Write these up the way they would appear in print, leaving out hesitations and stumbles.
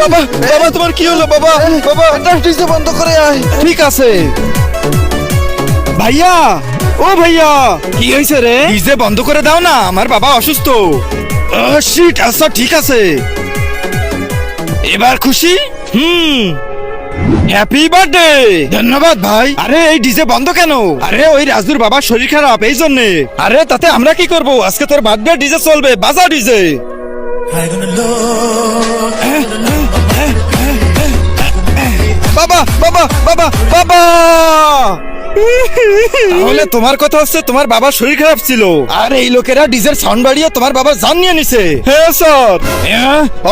বাবা বাবা তোমার কি হলো বাবা? বাবা ডিজে বন্ধ করে আয়। ঠিক আছে ভাইয়া। ও ভাইয়া, কি হয়েছে রে? ডিজে বন্ধ করে দাও না, আমার বাবা অসুস্থ। শিট, আচ্ছা ঠিক আছে। এবার খুশি? Happy birthday. ধন্যবাদ ভাই। আরে এই ডিজে বন্ধ কেন? আরে ওই রাজুর বাবার শরীর খারাপ, এই জন্যে। আরে তাতে আমরা কি করব? আজকে তোর বার্থডে ডিজে চলবে, বাজা ডিজে। বাবা বাবা বাবা বাবা। তাহলে তোমার কথা হচ্ছে তোমার বাবার শরীর খারাপ ছিল, আর এই লোকেরা ডিজের সাউন্ড বাড়িয়ে তোমার বাবার জান নিয়ে নিছে। হ্যাঁ স্যার।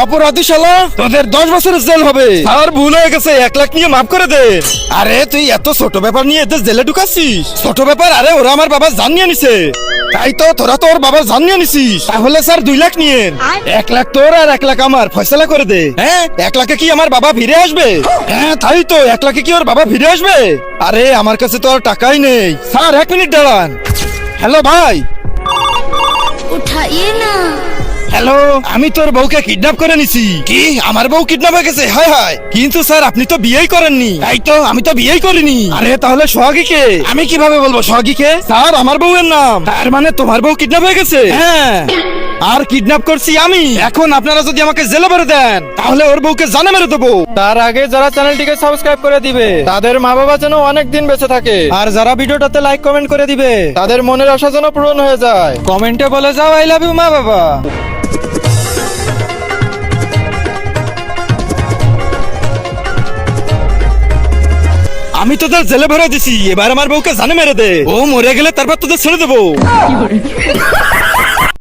অপরাধী শালা, তোদের 10 বছরের জেল হবে। স্যার ভুল হয়ে গেছে, 1 লাখ নিয়ে মাফ করে দে। আরে তুই এত ছোট ব্যাপার নিয়ে এদের জেলে ঢুকাচ্ছিস? ছোট ব্যাপার? আরে ওরা আমার বাবার জান নিয়ে নিছে। তাই তো, তোরা তো ওর বাবার জান নিয়ে নিছিস। তাহলে স্যার 2 লাখ নিয়ে 1 লাখ তোর আর 1 লাখ আমার, ফয়সালা করে দে। হ্যাঁ, 1 লাখে কি আমার বাবা ফিরে আসবে? হ্যাঁ তাই তো, 1 লাখে কি ওর বাবা ফিরে আসবে? আরে আমার কাছে তো আর টাকাই নেই। স্যার 1 মিনিট দাঁড়ান। হ্যালো ভাই। उठाइए ना। হ্যালো, আমি তোর বউকে কিডন্যাপ করে নিছি। কি? আমার বউ কিডন্যাপ হয়ে গেছে? হায় হায়। কিন্তু স্যার আপনি তো বিয়েই করেননি। তাই তো, আমি তো বিয়েই করিনি। আরে তাহলে সোহাগীকে? আমি কিভাবে বলবো সোহাগীকে? স্যার আমার বউয়ের নাম। তার মানে তোমার বউ কিডন্যাপ হয়ে গেছে? হ্যাঁ, আর কিডন্যাপ করছি আমি। এখন আপনারা যদি আমাকে জেলে ভরে দেন, তাহলে ওর বউকে জানে মেরে দেবো। তার আগে যারা চ্যানেলটিকে সাবস্ক্রাইব করে দিবে তাদের মা বাবা যেন অনেক দিন বেঁচে থাকে, আর যারা ভিডিওটাতে লাইক কমেন্ট করে দিবে তাদের মনের আশা যেন পূরণ হয়ে যায়। কমেন্টে বলে যাও আই লাভ ইউ মা বাবা। আমি তোদের জেলে ভরে দিছি, এবার আমার বউকে জানে মেরে দে। ও মরে গেলে তারপর তোদের ছেড়ে দেবো।